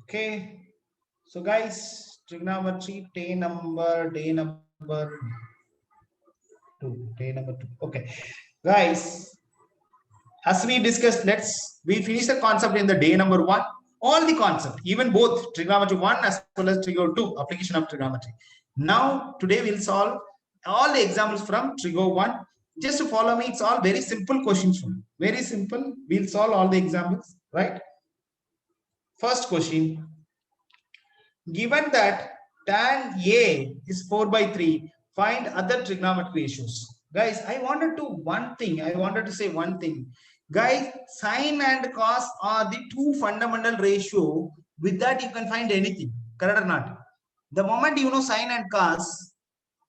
Okay. So guys, trigonometry day number 2. Day number 2. Okay. Guys, as we discussed, we finish the concept in the day number 1. All the concept, even both trigonometry 1 as well as trigo 2, application of trigonometry. Now, today we'll solve all the examples from trigo 1. Just to follow me, it's all very simple questions. Very simple. We'll solve all the examples, right? First question. Given that tan A is 4 by 3, find other trigonometry ratios. Guys, I wanted to say one thing. Guys, sine and cos are the two fundamental ratio. With that, you can find anything. Correct or not? The moment you know sine and cos,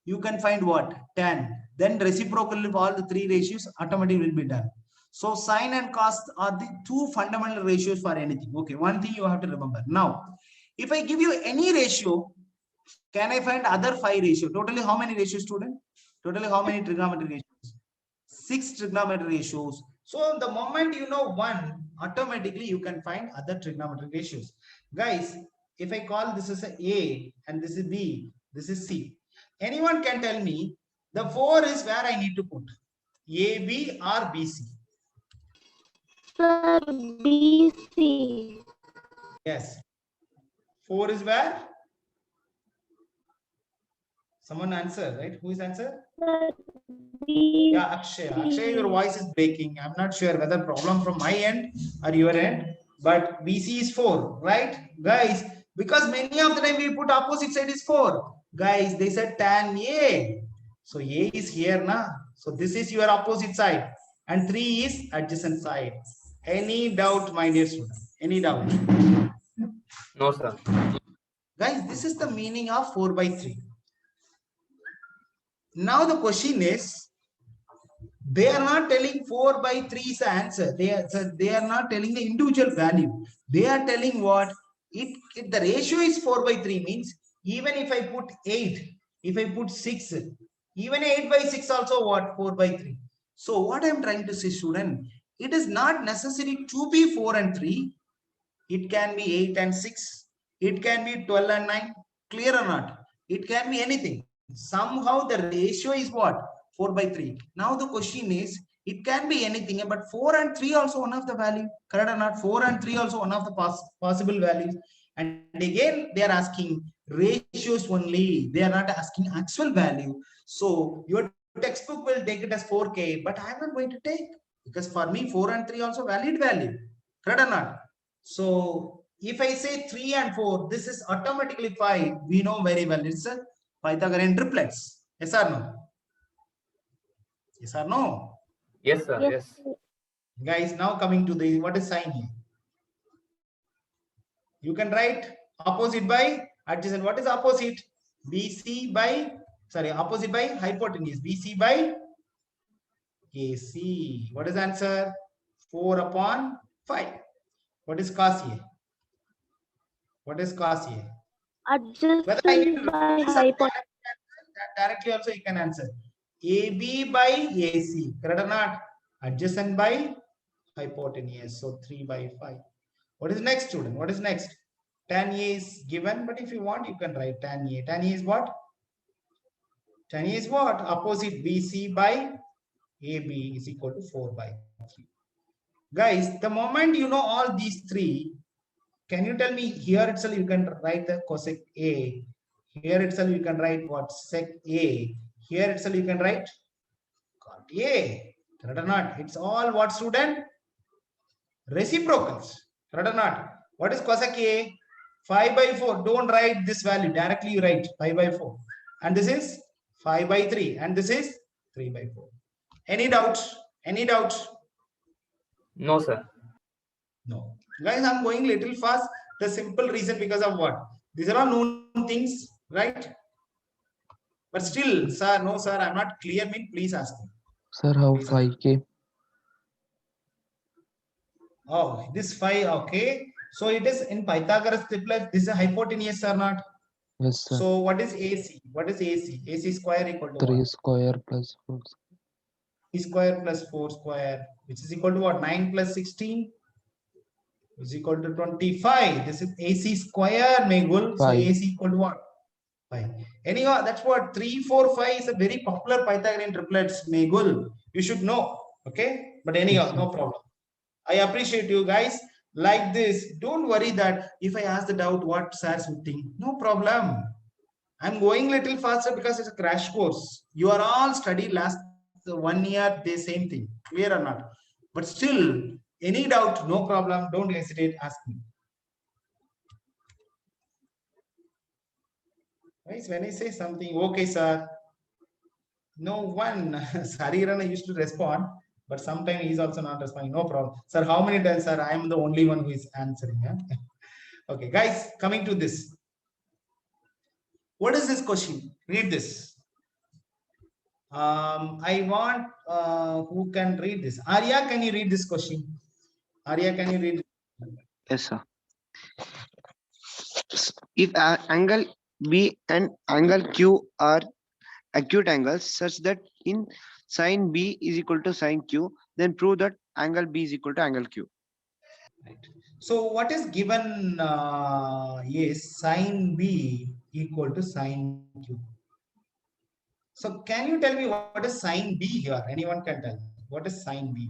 you can find what? Tan. Then reciprocal of all the three ratios automatically will be done. So sine and cos are the two fundamental ratios for anything. Okay, one thing you have to remember. Now, if I give you any ratio, can I find other 5 ratios? Totally how many ratios, student? Totally how many trigonometry ratios? 6 trigonometry ratios. So the moment you know one, automatically you can find other trigonometry ratios. Guys, if I call this is A and this is B, this is C. Anyone can tell me the 4 is where I need to put? A, B or B, C? Sir, BC. Yes. 4 is where? Someone answer, right? Who is answer? Yeah, Akshay. Akshay, your voice is breaking. I'm not sure whether problem from my end or your end, but BC is 4, right? Guys, because many of the time we put opposite side is 4. Guys, they said tan A. So A is here, na? So this is your opposite side. And 3 is adjacent side. Any doubt, my dear student? Any doubt? No, sir. Guys, this is the meaning of 4 by 3. Now the question is, they are not telling 4 by 3 is the answer. They are not telling the individual value. They are telling what? If the ratio is 4 by 3 means, even if I put 8, if I put 6, even 8 by 6 also what? 4 by 3. So what I am trying to say, student, it is not necessary to be 4 and 3. It can be 8 and 6. It can be 12 and 9. Clear or not? It can be anything. Somehow the ratio is what? 4 by 3. Now the question is, it can be anything, but 4 and 3 also one of the value. Correct or not? 4 and 3 also one of the possible values. And again, they are asking ratios only. They are not asking actual value. So your textbook will take it as 4K, but I am not going to take, because for me 4 and 3 also valid value. Correct or not? So if I say 3 and 4, this is automatically 5. We know very well it's a Pythagorean triplets. Yes or no? Yes or no? Yes, sir. Yes. Guys, now coming to the what is sine here? You can write opposite by adjacent. What is opposite? BC by, sorry, opposite by hypotenuse. BC by AC. What is answer? 4 upon 5. What is cos A? What is cos A? Whether I need to Adjacent by replace or hypotenuse. directly also you can answer. AB by AC. Correct or not? Adjacent by hypotenuse. So 3 by 5. What is next, student? What is next? Tan A is given, but if you want, you can write tan A. Tan A is what? Tan A is what? Opposite BC by AB is equal to 4 by 3. Guys, the moment you know all these three, can you tell me here itself you can write the cosec A. Here itself you can write what? Sec A. Here itself you can write cot A. Correct or not? It's all what, student? Reciprocals. Correct or not? What is cosec A? 5 by 4. Don't write this value. Directly you write 5 by 4. And this is 5 by 3. And this is 3 by 4. Any doubts? Any doubts? No, sir. No. Guys, I'm going little fast. The simple reason because of what? These are all known things, right? But still, sir, no, sir, I'm not clear. Mean, please ask me. Sir, how Please ask. 5K? Oh, this 5, okay. So it is in Pythagoras triplet. This is a hypotenuse or not? Yes, sir. So what is AC? What is AC? AC square equal to 3 what? square plus 4. 3 square plus 4 square, which is equal to what? 9 plus 16? is equal to 25. This is AC square, Megul. So 5. AC equal to what? 5. Anyhow, that's what 3, 4, 5 is a very popular Pythagorean triplets, Megul. You should know. Okay. But anyhow, Yes, sir. no problem. I appreciate you guys. Like this, don't worry that if I ask the doubt, what SARS would think. No problem. I'm going little faster because it's a crash course. You are all studied last 1 year, the same thing. Clear or not? But still, any doubt, no problem. Don't hesitate, ask me. Right? When I say something, okay, sir. No one, Sarirana used to respond, but sometimes he's also not responding. No problem. Sir, how many times, sir? I am the only one who is answering. Huh? Okay, guys, coming to this. What is this question? Read this. I want who can read this. Arya, can you read this question? Arya, can you read? Yes, sir. If angle B and angle Q are acute angles such that in sine B is equal to sine Q, then prove that angle B is equal to angle Q. Right. So what is given is sine B equal to sine Q. So can you tell me what is sine B here? Anyone can tell me. What is sine B?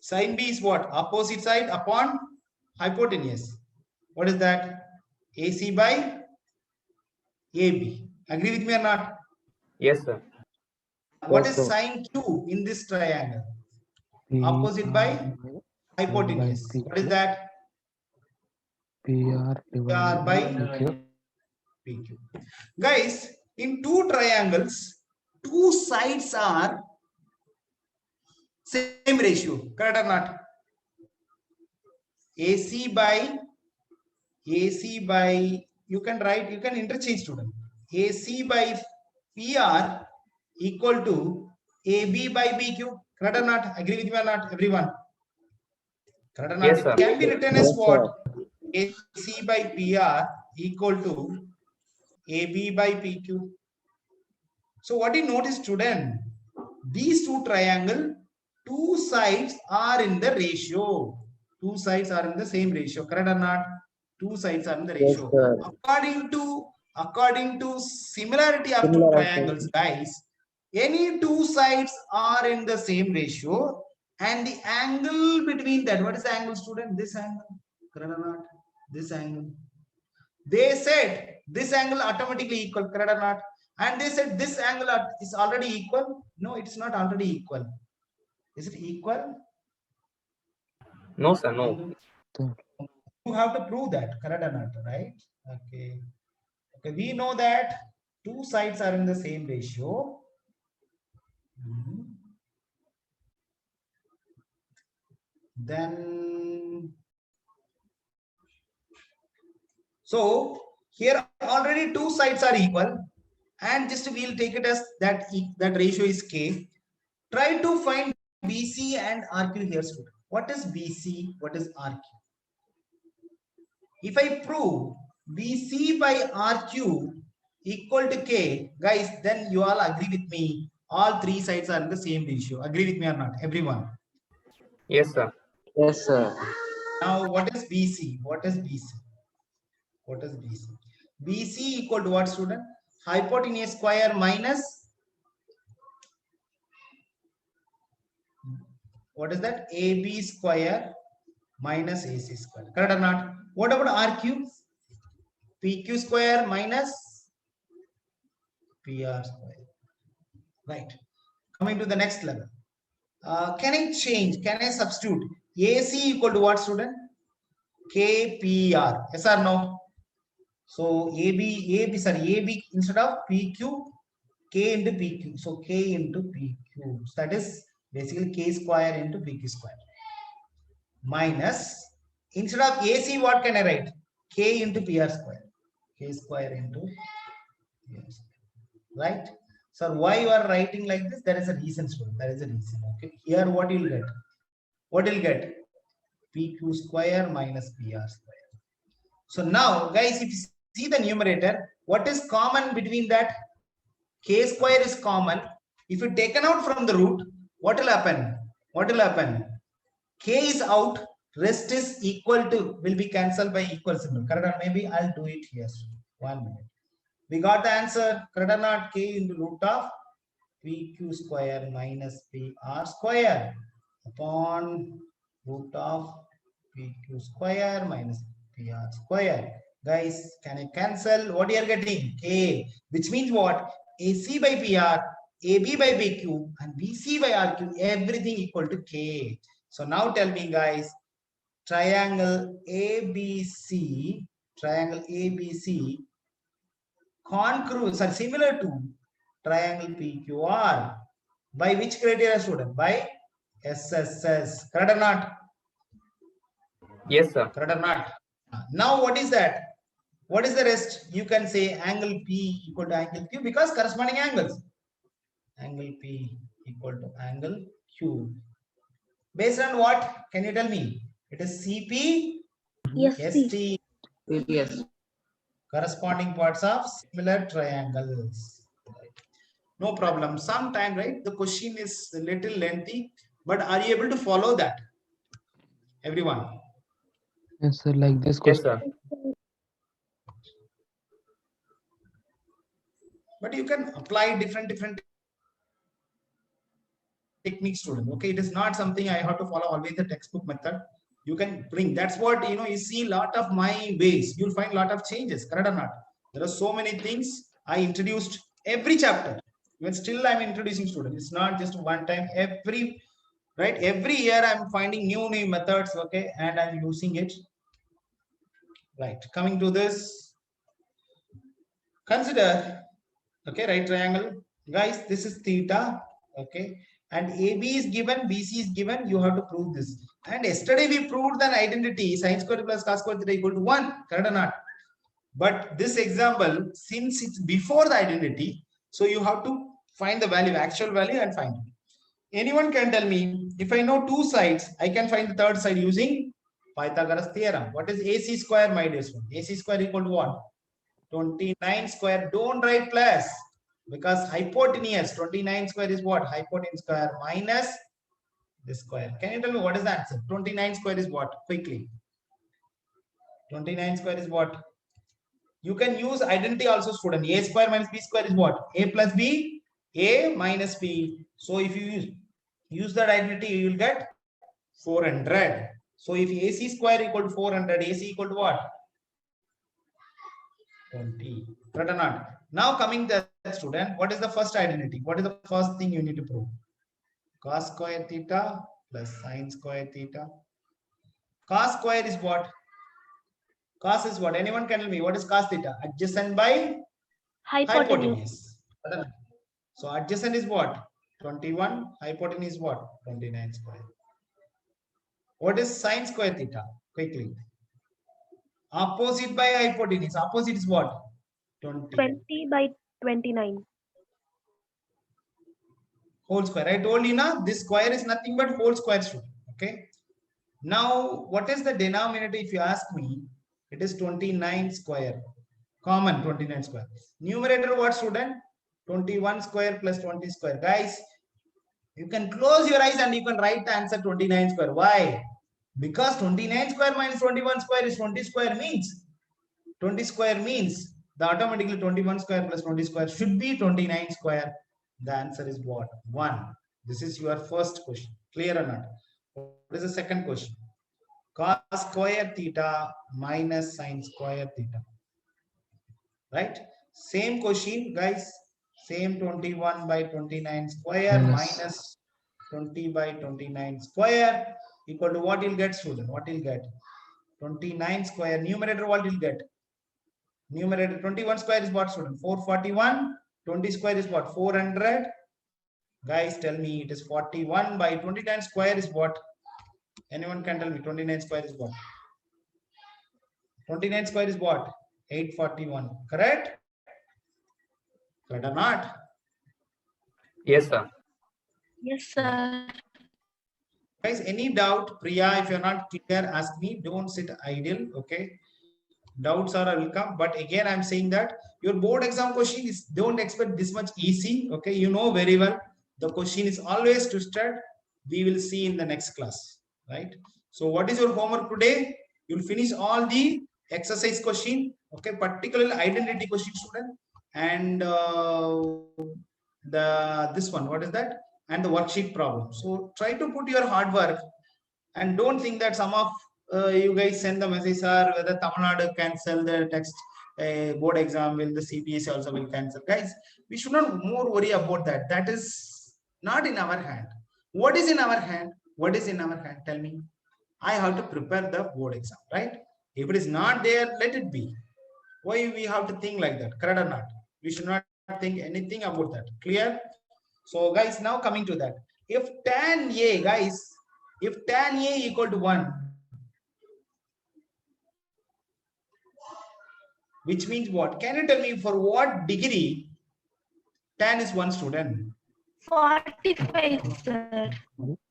Sine B is what? Opposite side upon hypotenuse. What is that? AC by AB. Agree with me or not? Yes, sir. What Yes, is sir. sine Q in this triangle? P Opposite by R hypotenuse. by What is that? PR divided by PQ. PQ. Guys, in two triangles, two sides are same ratio. Correct or not? AC by you can write, you can interchange student. AC by PR equal to AB by PQ. Correct or not? Agree with me or not, everyone? Correct or not? Yes, sir. It can be written as what? AC by PR equal to AB by PQ. So what do you notice, student? These two triangles, two sides are in the ratio. Two sides are in the same ratio. Correct or not? Two sides are in the ratio. According to similarity of two triangles, guys, any two sides are in the same ratio, and the angle between that, what is the angle, student? This angle. Correct or not? This angle. They said this angle automatically equal. Correct or not? And they said this angle is already equal. No, it's not already equal. Is it equal? No, sir. No. You have to prove that. Correct or not? Right? Okay. Okay. We know that two sides are in the same ratio. Then, so here already two sides are equal, and just we'll take it as that ratio is K. Try to find BC and RQ here, student. What is BC? What is RQ? If I prove BC by RQ equal to K, guys, then you all agree with me. All three sides are in the same ratio. Agree with me or not? Everyone. Yes, sir. Yes, sir. Now, what is BC? What is BC? What is BC? BC equal to what, student? Hypotenuse square minus, what is that? AB square minus AC square. Correct or not? What about RQ? PQ square minus PR square. Right. Coming to the next level. Can I change? Can I substitute? AC equal to what, student? KPR. Yes or no? So AB instead of PQ, K into PQ. So K into PQ. So that is basically K square into PQ square. Minus, instead of AC, what can I write? K into PR square. K square into PR square. Right? So why you are writing like this? There is a reason, student. There is a reason. Okay. Here what you'll get? What you'll get? PQ square minus PR square. So now, guys, if you see the numerator, what is common between that? K square is common. If you taken out from the root, what will happen? What will happen? K is out, Rest is equal to will be cancelled by equal symbol. Correct? Or maybe I'll do it here. 1 minute. We got the answer. Correct or not? K into root of PQ square minus PR square upon root of PQ square minus PR square. Guys, can I cancel? What you are getting? K, which means what? AC by PR, AB by BQ, and BC by RQ, everything equal to K. So now tell me, guys, triangle ABC concurrent are similar to triangle PQR by which criteria, student? By SSS. Correct or not? Yes, sir. Correct or not? Now what is that? What is the rest? You can say angle P equal to angle Q because corresponding angles. Angle P equal to angle Q. Based on what? Can you tell me? It is CP, Yes, ST, Yes. corresponding parts of similar triangles. No problem. Sometime, right? The question is a little lengthy, but are you able to follow that? Everyone? Yes, sir. Like this Yes, question. sir. But you can apply different techniques, student. Okay, it is not something I have to follow always the textbook method. You can bring. That's what you see. Lot of my ways. You'll find lot of changes. Correct or not? There are so many things I introduced every chapter. Even still, I'm introducing students. It's not just one time. Every year, I'm finding new methods. Okay, and I'm using it. Right. Coming to this, consider. Okay, right triangle, guys, this is theta, okay, and AB is given, BC is given, you have to prove this. And yesterday we proved that identity sin square plus cos square theta equal to 1, correct or not? But this example, since it's before the identity, so you have to find the value, actual value, and find it. Anyone can tell me, if I know two sides, I can find the third side using Pythagoras theorem. What is AC square, my dear student? AC square equal to what? 29 square. Don't write plus because hypotenuse 29 square is what? Hypotenuse square minus this square. Can you tell me what is the answer? 29 square is what? Quickly. 29 square is what? You can use identity also, student. A square minus B square is what? A plus B, A minus B. So if you use that identity, you will get 400. So if AC square equal to 400, AC equal to what? 20. Correct or not? Now coming to the student, what is the first identity? What is the first thing you need to prove? Cos square theta plus sin square theta. Cos square is what? Cos is what? Anyone can tell me what is cos theta? Adjacent by hypotenuse. So adjacent is what? 21. Hypotenuse is what? 29 square. What is sin square theta? Quickly. Opposite by hypotenuse. Opposite is what? 20 by 29. Whole square. I told you now this square is nothing but whole square, student. Okay. Now, what is the denominator if you ask me? It is 29 square. Common 29 square. Numerator what, student? 21 square plus 20 square. Guys, you can close your eyes and you can write the answer 29 square. Why? Because 29 square minus 21 square is 20 square means. 20 square means the automatically 21 square plus 20 square should be 29 square. The answer is what? 1. This is your first question. Clear or not? What is the second question? Cos square theta minus sin square theta. Right? Same question, guys. Same 21 by 29 square minus 20 by 29 square equal to what you'll get, student? What you'll get? 29 square. Numerator what you'll get? Numerator 21 square is what, student? 441. 20 square is what? 400. Guys, tell me it is 41 by 29 square is what? Anyone can tell me 29 square is what? 29 square is what? 841. Correct? Correct or not? Yes, sir. Yes, sir. Guys, any doubt? Priya, if you're not clear, ask me. Don't sit idle. Okay. Doubts are welcome. But again, I'm saying that your board exam question is don't expect this much easy. Okay. You know very well. The question is always twisted. We will see in the next class. Right. So what is your homework today? You'll finish all the exercise question, okay, particularly identity question, student, and this one, what is that? And the worksheet problem. So try to put your hard work, and don't think that some of you guys send the message, sir, whether Tamil Nadu cancel the text board exam, will the CBSE also will cancel. Guys, we should not more worry about that. That is not in our hand. What is in our hand? What is in our hand? Tell me. I have to prepare the board exam, right? If it is not there, let it be. Why we have to think like that? Correct or not? We should not think anything about that. Clear? So guys, now coming to that. If tan A, guys, if tan A equal to 1, which means what? Can you tell me for what degree tan is 1, student? 45, sir.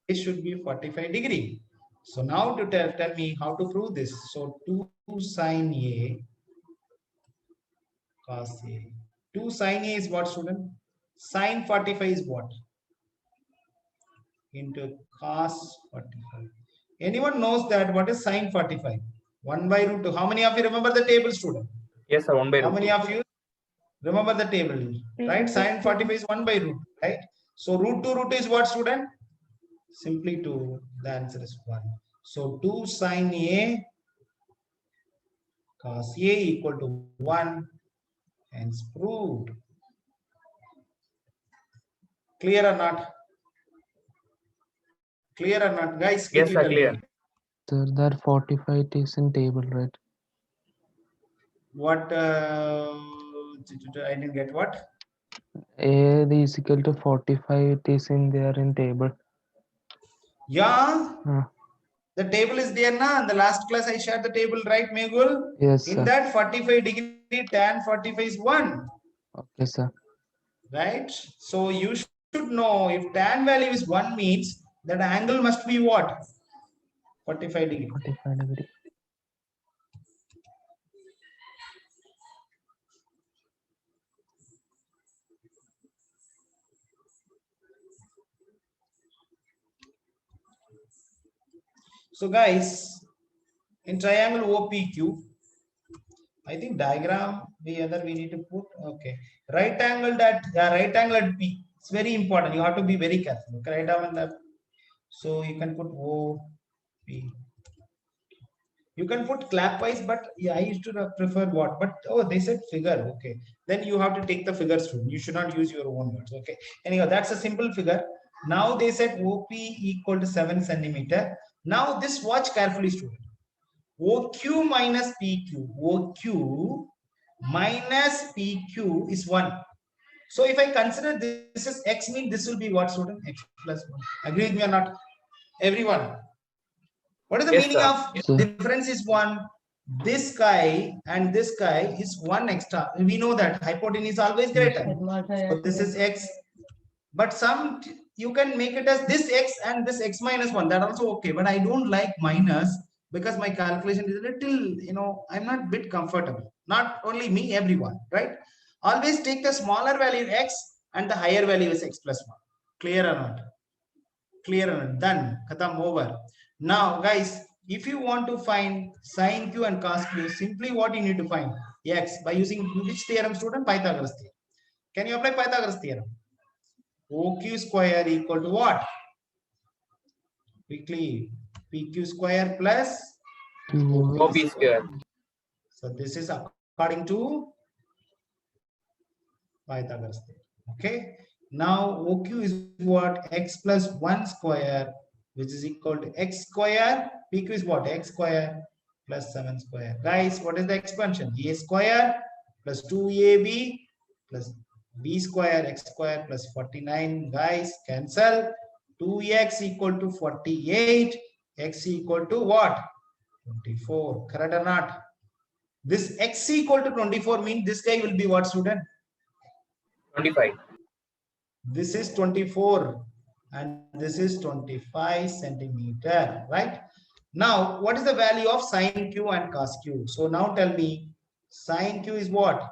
It should be 45 degree. So now to tell me how to prove this. So 2 sine A cos A. 2 sine A is what, student? Sine 45 is what? Into cos 45. Anyone knows that what is sine 45? 1 by root 2. How many of you remember the table, student? Yes, sir. 1 by How root many 2. of you remember the table, right? Sine 45 is 1 by root, right? So root 2 is what, student? Simply 2. The answer is 1. So 2 sine A cos A equal to 1, hence proved. Clear or not? Clear or not, guys? Yes, quickly sir. tell me. Clear. Sir, that 45 is in table, right? What? I didn't get what? A is equal to 45. It is in there in table. Yeah. Uh, The table is there now. In the last class, I shared the table, right, Megul? yes, In sir. that 45 degree, tan 45 is 1, Okay, sir. right? So you should know if tan value is 1 means that angle must be what? 45 degree. 45 degree. So guys, in triangle OPQ, I think diagram we need to put, okay. Right angle at P. It's very important. You have to be very careful. Okay, right angle at, so you can put OP. You can put clockwise, but yeah, I used to prefer what? But oh, they said figure. Okay, then you have to take the figure, student. You should not use your own words. Okay. Anyhow, that's a simple figure. Now they said OP equal to 7 centimeter. Now this, watch carefully, student. OQ minus PQ. OQ minus PQ is 1. So if I consider this is X, mean this will be what, student? X plus 1. Agree with me or not? Everyone. What is the Yes, meaning sir. of Yes, sir. difference is 1? This guy and this guy is 1 extra. We know that hypotenuse is always greater. So this is X. But some you can make it as this X and this X minus 1. That also okay. But I don't like minus because my calculation is a little, I'm not bit comfortable. Not only me, everyone, right? Always take the smaller value X and the higher value is X plus 1. Clear or not? Clear or not? Done. Khatam, over. Now, guys, if you want to find sine Q and cos Q, simply what you need to find? X by using which theorem, student? Pythagoras theorem. Can you apply Pythagoras theorem? OQ square equal to what? Quickly. PQ square plus OP square. So this is according to Pythagoras theorem. Okay. Now OQ is what? X plus 1 square, which is equal to X square. PQ is what? X square plus 7 square. Guys, what is the expansion? A square plus 2AB plus B square, X square plus 49. Guys, cancel. 2x equal to 48. X equal to what? 24. Correct or not? This X equal to 24 means this guy will be what, student? 25. This is 24 and this is 25 centimeter, right? Now, what is the value of sine Q and cos Q? So now tell me, sine Q is what?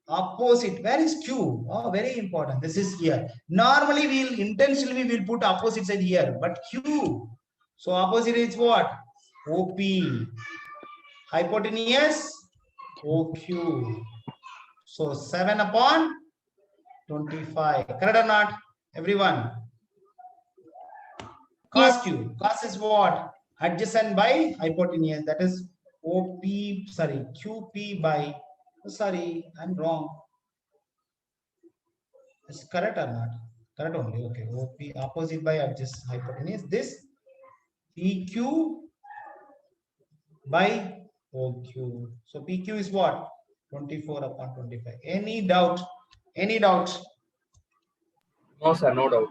Opposite. Where is Q? Oh, very important. This is here. Normally, we'll intentionally put opposite side here, but Q. So opposite is what? OP. Hypotenuse OQ. So 7 upon 25. Correct or not? Everyone. Cos Q. Cos is what? Adjacent by hypotenuse. That is OP, sorry, QP by, sorry, I'm wrong. Is correct or not? Correct only. Okay. OP opposite by adjacent hypotenuse. This PQ by OQ. So PQ is what? 24 upon 25. Any doubt? Any doubts? No, sir, no doubt.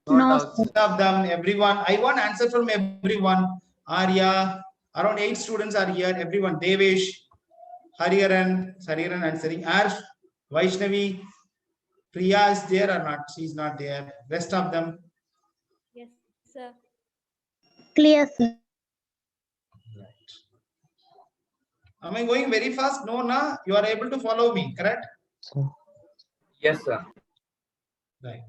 No, Of them, everyone. I want answer from everyone. Arya, around 8 students are here. Everyone. Devesh, Hariharan answering. Arsh, Vaishnavi, Priya is there or not? She's not there. Rest of them. Yes, sir. Clear, sir. Right. Am I going very fast? No, na. You are able to follow me, correct? So, Yes, sir. Right.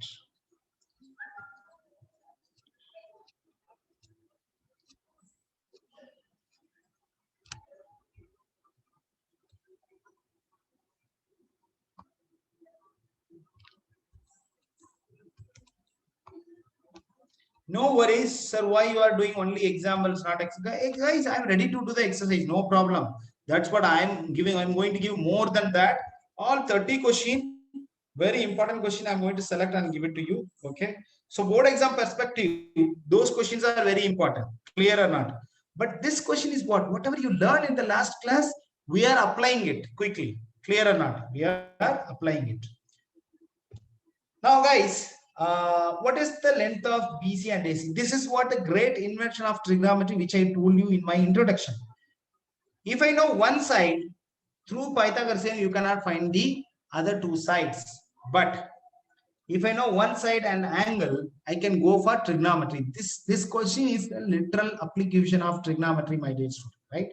No worries, sir. Why you are doing only examples, not exercise? Guys, I'm ready to do the exercise. No problem. That's what I'm giving. I'm going to give more than that. All 30 question, very important question. I'm going to select and give it to you. Okay. So board exam perspective, those questions are very important. Clear or not? But this question is what? Whatever you learned in the last class, we are applying it quickly. Clear or not? We are applying it. Now, guys, what is the length of BC and AC? This is what the great invention of trigonometry, which I told you in my introduction. If I know one side, through Pythagorean, you cannot find the other two sides. But if I know one side and angle, I can go for trigonometry. This question is a literal application of trigonometry, my dear student, right?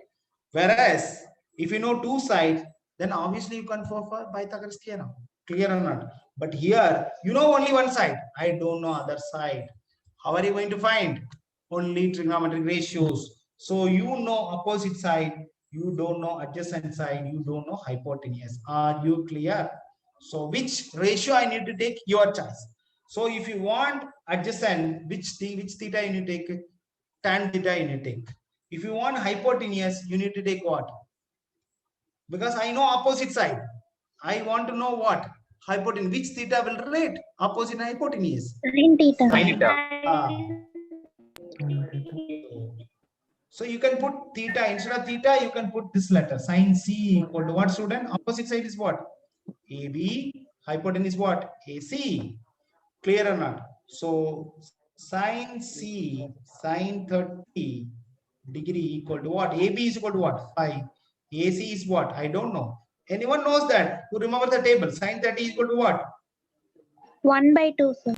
Whereas, if you know two sides, then obviously you can go for Pythagoras theorem. Clear or not? But here, you know only one side. I don't know other side. How are you going to find? Only trigonometric ratios. So you know opposite side, you don't know adjacent side, you don't know hypotenuse. Are you clear? So which ratio I need to take? Your choice. So if you want adjacent, which theta you need to take? Tan theta you need to take. If you want hypotenuse, you need to take what? Because I know opposite side. I want to know what? Hypotenuse. Which theta will relate? Opposite hypotenuse. Sin theta. Sin theta. So you can put theta. Instead of theta, you can put this letter. Sin C equal to what, student? Opposite side is what? AB. Hypotenuse is what? AC. Clear or not? So sin C, sin 30 degree equal to what? AB is equal to what? 5. AC is what? I don't know. Anyone knows that? You remember the table. Sin 30 is equal to what? 1/2, sir.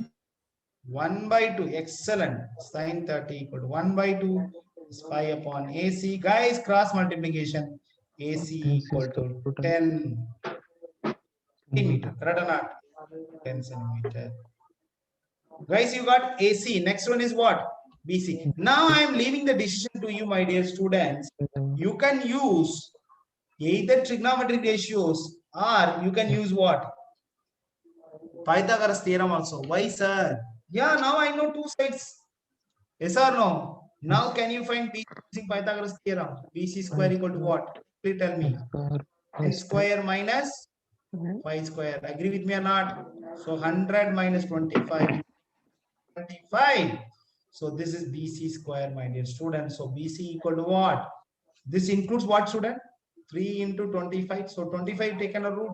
1/2. Excellent. Sin 30 equal to 1/2 is 5 upon AC. Guys, cross multiplication. AC equal to 10 centimeter. Correct or not? 10 centimeter. Guys, you got AC. Next one is what? BC. Now I am leaving the decision to you, my dear students. You can use either trigonometric ratios or you can use what? Pythagoras theorem also. Why, sir? Yeah, now I know two sides. Yes or no? Now can you find BC using Pythagoras theorem? BC square equal to what? Please tell me. N square minus 5 square. Agree with me or not? So 100 minus 25. 25. So this is BC square, my dear student. So BC equal to what? This includes what, student? 3 into 25. So 25 taken a root.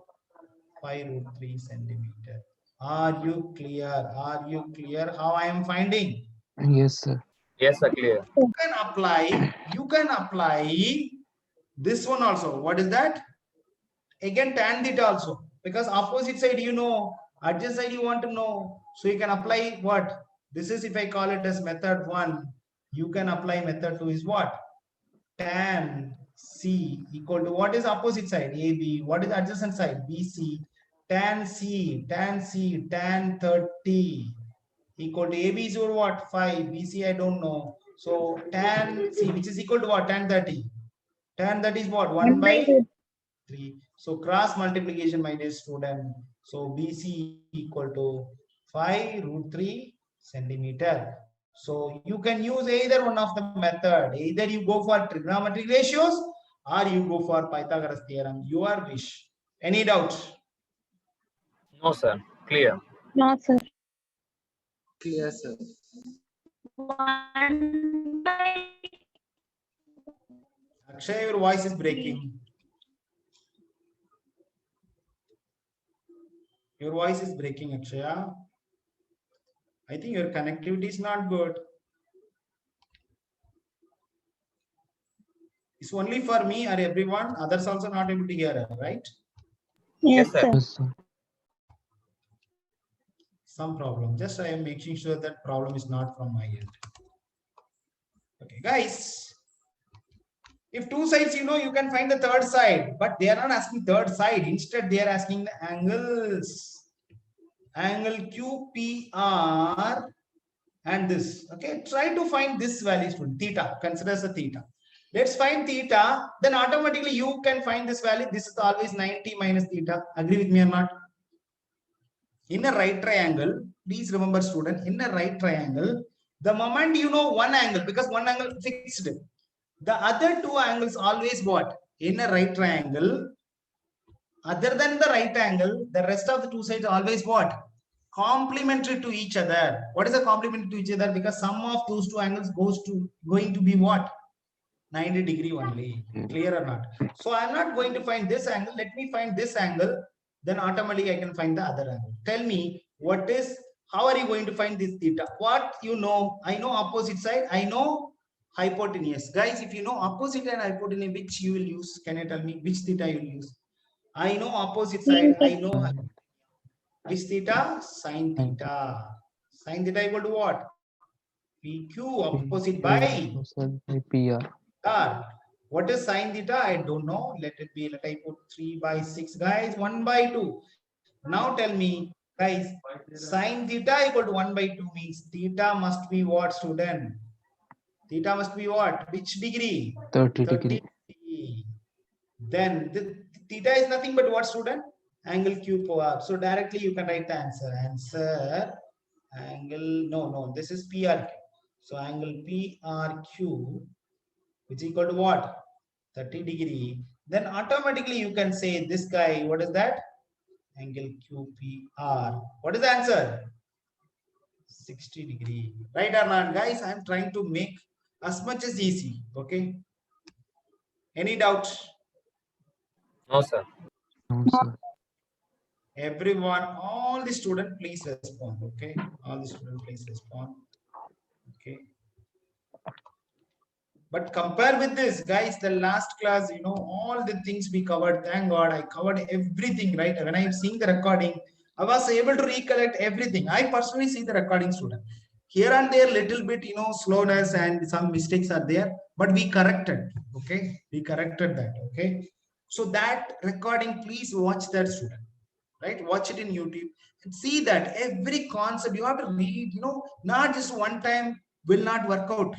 5√3 centimeter. Are you clear? Are you clear how I am finding? yes, sir. Yes, sir, clear. You can apply this one also. What is that? Again, tan theta also. Because opposite side you know, adjacent side you want to know. So you can apply what? This is if I call it as method 1. You can apply method 2 is what? Tan C equal to what is opposite side? AB. What is adjacent side? BC. Tan 30 equal to AB is what? 5. BC I don't know. So tan, see, which is equal to what? Tan 30. Tan 30 is what? 1 1 by by 2. 3. So cross multiplication, my dear student. So BC equal to 5 root 3 centimeter. So you can use either one of the method. Either you go for trigonometric ratios or you go for Pythagoras theorem. Your wish. Any doubt? No, sir. Clear. No, sir. Clear, sir. 1 by Akshay, your voice is breaking. Your voice is breaking, Akshaya. I think your connectivity is not good. It's only for me or everyone. Others also not able to hear her, right? Yes, Yes, sir. sir. Yes, sir. Some problem. Just I am making sure that problem is not from my end. Okay, guys. If two sides, you can find the third side, but they are not asking third side. Instead, they are asking the angles. Angle QPR and this. Okay, try to find this value, student. Theta. Consider as a theta. Let's find theta. Then automatically you can find this value. This is always 90 minus theta. Agree with me or not? In a right triangle, please remember, student, in a right triangle, the moment you know one angle, because one angle fixed, the other two angles always what? In a right triangle, other than the right angle, the rest of the two sides always what? Complementary to each other. What is a complementary to each other? Because sum of those two angles going to be what? 90 degree only. Clear or not? So I'm not going to find this angle. Let me find this angle. Then automatically I can find the other angle. Tell me how are you going to find this theta? What you know? I know opposite side. I know hypotenuse. Guys, if you know opposite and hypotenuse, which you will use? Can you tell me which theta you will use? I know opposite side. I know which theta? Sine theta. Sine theta equal to what? PQ opposite by PR. R. What is sine theta? I don't know. Let I put 3 by 6, guys. 1 by 2. Now tell me, guys, sine theta equal to 1 by 2 means theta must be what, student? Theta must be what? Which degree? 30 degree. Then the theta is nothing but what, student? Angle Q power. So directly you can write the answer. Answer angle, no, this is PRQ. So angle PRQ, which is equal to what? 30 degree. Then automatically you can say this guy, what is that? Angle QPR. What is the answer? 60 degree. Right or not, guys? I'm trying to make as much as easy. Okay. Any doubt? No, sir. No, sir. Everyone, all the students, please respond. Okay. All the students, please respond. Okay. But compare with this, guys, the last class, all the things we covered. Thank God, I covered everything, right? When I'm seeing the recording, I was able to recollect everything. I personally see the recording, student. Here and there, little bit, slowness and some mistakes are there, but we corrected. Okay, we corrected that. Okay, so that recording, please watch that, student. Right, watch it in YouTube and see that every concept you have to read. Not just one time will not work out.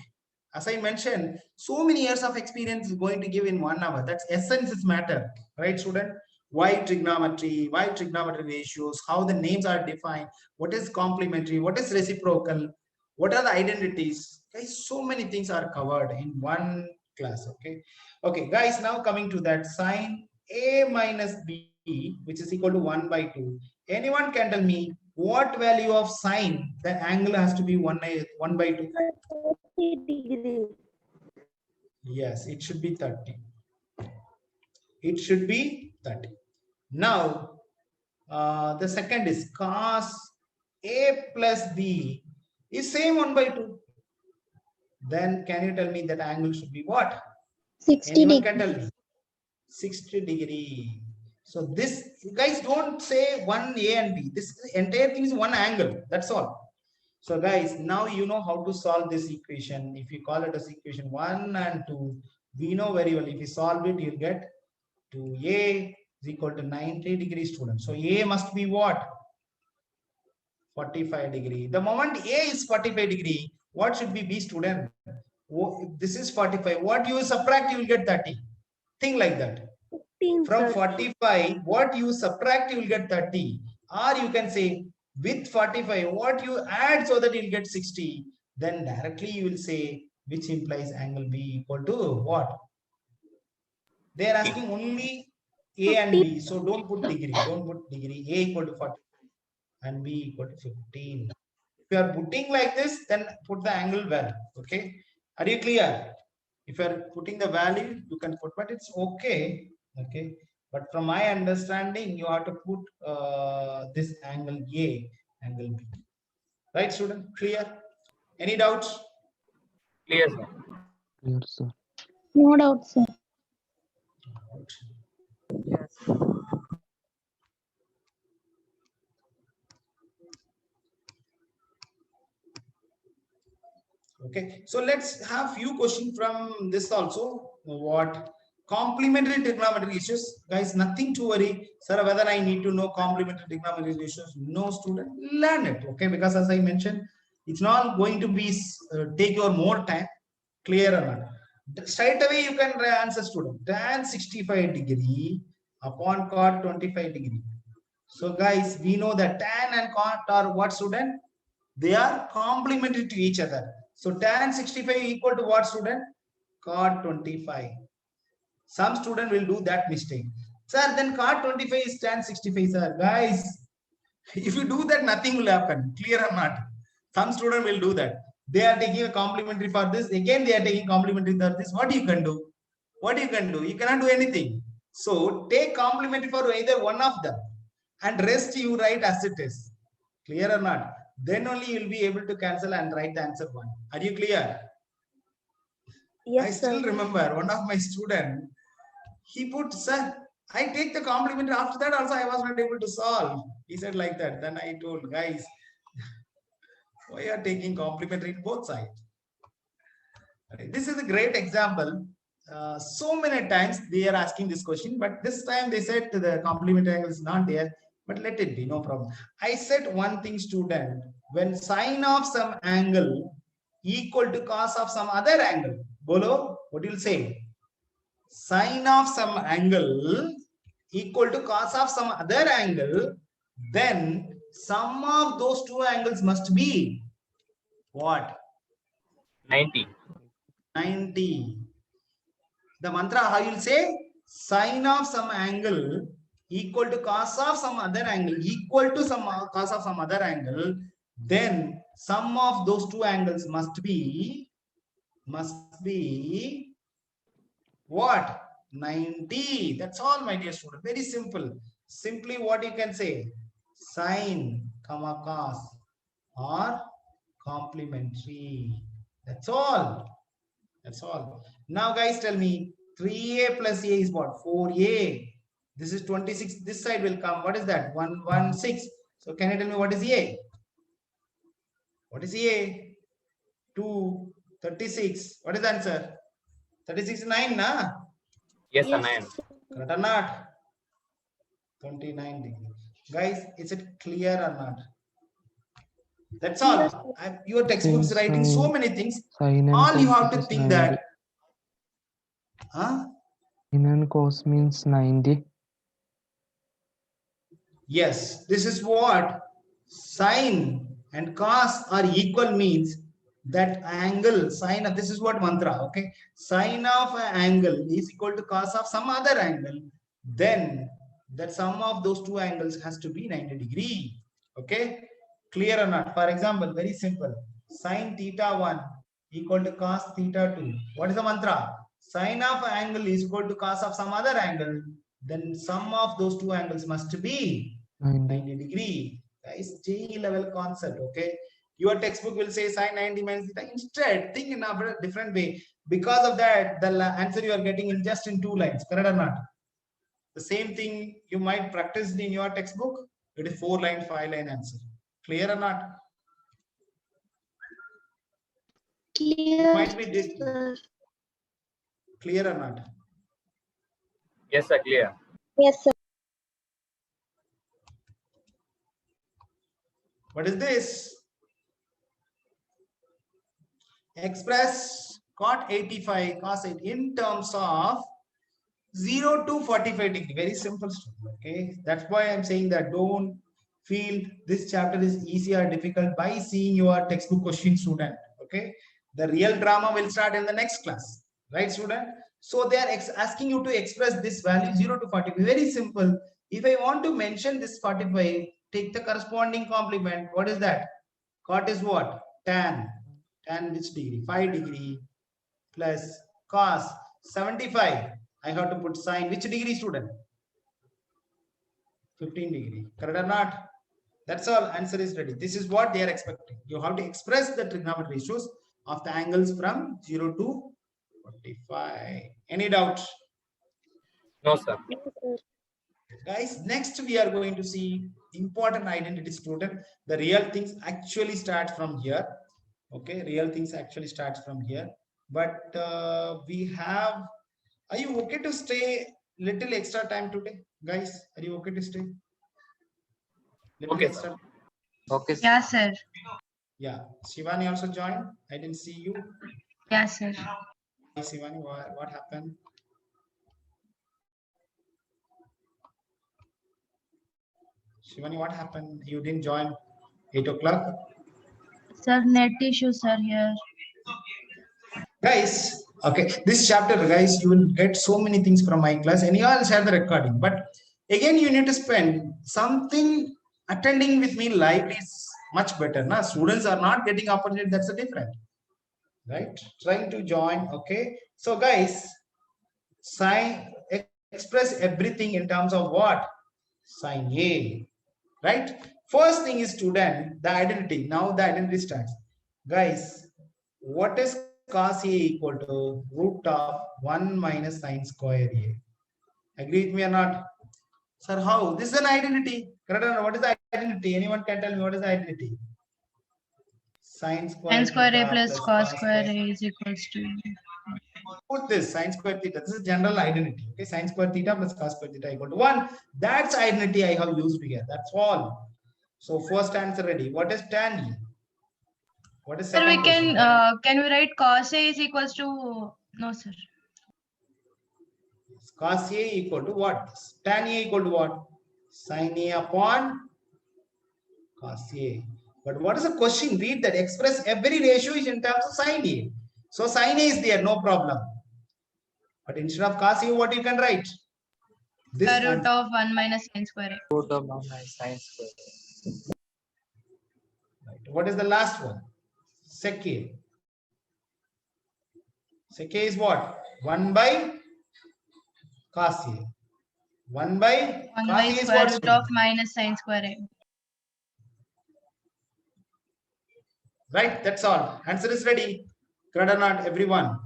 As I mentioned, so many years of experience is going to give in 1 hour. That's essence is matter, right, student? Why trigonometry ratios, how the names are defined, what is complementary, what is reciprocal, what are the identities. Guys, so many things are covered in one class. Okay, guys, now coming to that sine A minus B, which is equal to 1 by 2. Anyone can tell me what value of sine the angle has to be 1 by 2? 30 degree. Yes, it should be 30. It should be 30. Now, the second is cos A plus B is same 1 by 2. Then can you tell me that angle should be what? 60 Anyone degree. can tell me? 60 degree. So this, guys, don't say one A and B. This entire thing is one angle. That's all. So guys, now you know how to solve this equation. If you call it as equation 1 and 2, we know very well. If you solve it, you'll get 2A is equal to 90 degrees, student. So A must be what? 45 degree. The moment A is 45 degree, what should be B, student? if this is 45. What you subtract, you will get 30. Think like that. 15, From sir. 45, what you subtract, you will get 30. Or you can say with 45, what you add so that you'll get 60. Then directly you will say, which implies angle B equal to what? They are asking only A and B. So don't put degree. Don't put degree. A equal to 40 and B equal to 15. If you are putting like this, then put the angle value. Okay. Are you clear? If you are putting the value, you can put, but it's okay. Okay. But from my understanding, you have to put this angle A, angle B. Right, student? Clear? Any doubts? Clear, sir. Clear, sir. No doubt, sir. Okay, so let's have few questions from this also. What complementary trigonometry ratios, guys? Nothing to worry, sir. Whether I need to know complementary trigonometry ratios? No, student, learn it. Okay, because as I mentioned, it's not going to be take your more time. Clear or not? Straight away you can answer, student. Tan 65 degree upon cot 25 degree. So, guys, we know that tan and cot are what, student? They are complementary to each other. So tan 65 equal to what, student? Cot 25. Some student will do that mistake. Sir, then cot 25 is tan 65, sir. Guys, if you do that, nothing will happen. Clear or not? Some student will do that. They are taking a complementary for this. Again, they are taking complementary for this. What you can do? What you can do? You cannot do anything. So take complementary for either one of them. And rest you write as it is. Clear or not? Then only you will be able to cancel and write the answer one. Are you clear? Yes, I still remember one of my student, he put, sir, I take the complementary. After that also I was not able to solve. He said like that. Then I told, guys, why are taking complementary in both sides? This is a great example. So many times they are asking this question, but this time they said the complementary angle is not there. But let it be, no problem. I said one thing, student, when sine of some angle equal to cos of some other angle, Bolo, what you'll say? Sine of some angle equal to cos of some other angle, then sum of those two angles must be what? 90. 90. The mantra, how you'll say? Sine of some angle equal to cos of some other angle equal to some cos of some other angle, then sum of those two angles must be what? 90. That's all, my dear student. Very simple. Simply what you can say, sine comma cos or complementary. That's all. That's all. Now, guys, tell me 3a plus a is what? 4a. This is 26. This side will come. What is that? 116. So, can you tell me what is a? What is a? 2, 36. What is the answer? 36 is 9, na? Yes, sir, Yes. 9. Correct or not? 29 degree. Guys, is it clear or not? That's all. Your textbook is Since writing so many things. Sine and All you cos have to is think 90. that. Huh? Sine and cos means 90. Yes, this is what sine and cos are equal means that angle sine of this is what mantra. Okay, sine of an angle is equal to cos of some other angle, then that sum of those two angles has to be 90 degree. Okay, clear or not? For example, very simple, sine theta 1 equal to cos theta 2. What is the mantra? Sine of an angle is equal to cos of some other angle, then sum of those two angles must be 90 degree. Guys, JEE level concept. Okay, your textbook will say sine 90 minus theta. Instead, think in a different way. Because of that, the answer you are getting in just in 2 lines. Correct or not? The same thing you might practice in your textbook. It is 4-line, 5-line answer. Clear or not? Clear, Might be sir. clear or not? Yes, sir, clear. Yes, sir. What is this? Express cot 85, cos 8 in terms of 0 to 45 degree. Very simple student. Okay, that's why I'm saying that don't feel this chapter is easy or difficult by seeing your textbook question, student. Okay, the real drama will start in the next class, right, student? So they are asking you to express this value 0 to 45. Very simple. If I want to mention this 45, take the corresponding complement. What is that? Cot is what? Tan. Tan which degree? 5 degree plus cos 75. I have to put sine. Which degree, student? 15 degree. Correct or not? That's all. Answer is ready. This is what they are expecting. You have to express the trigonometric ratios of the angles from 0 to 45. Any doubt? No, sir. Guys, next we are going to see important identity, student. The real things actually start from here. Okay, real things actually starts from here. But we have, are you okay to stay little extra time today? Guys, are you okay to stay? Little Okay, extra. sir. Okay, sir. Yeah, sir. Yeah, Shivani also joined. I didn't see you. Yeah, sir. Hey, Shivani, what happened? Shivani, what happened? You didn't join 8 o'clock? Sir, net issues are here. Guys, okay, this chapter, guys, you will get so many things from my class and you all share the recording. But again, you need to spend something. Attending with me live is much better. Now, students are not getting opportunity. That's a different, right? Trying to join. Okay. So, guys, express everything in terms of what? Sin A, right? First thing is, student, the identity. Now the identity starts. Guys, what is cos A equal to root of 1 minus sine square A? Agree with me or not? Sir, how? This is an identity. Correct or not? What is the identity? Anyone can tell me what is the identity? Sine square Sin square A theta plus cos square A is equals to. Put this sine square theta. This is general identity. Okay, sine square theta plus cos square theta equal to 1. That's identity I have used here. That's all. So first answer ready. What is tan E? What is Sir, second we question? can we write cos A is equals to, no, sir. Cos A equal to what? Tan A equal to what? Sin A upon cos A. But what is the question? Read that. Express every ratio is in terms of sin A. So sin A is there, no problem. But instead of cos A, what you can write? This Square root answer. of 1 minus sin square A. Root of 1 minus sine square. What is the last one? Sec A. Sec A is what? 1 by cos A. 1 by 1 cos by A is square what? root of minus sin square A. Right, that's all. Answer is ready. Correct or not, everyone?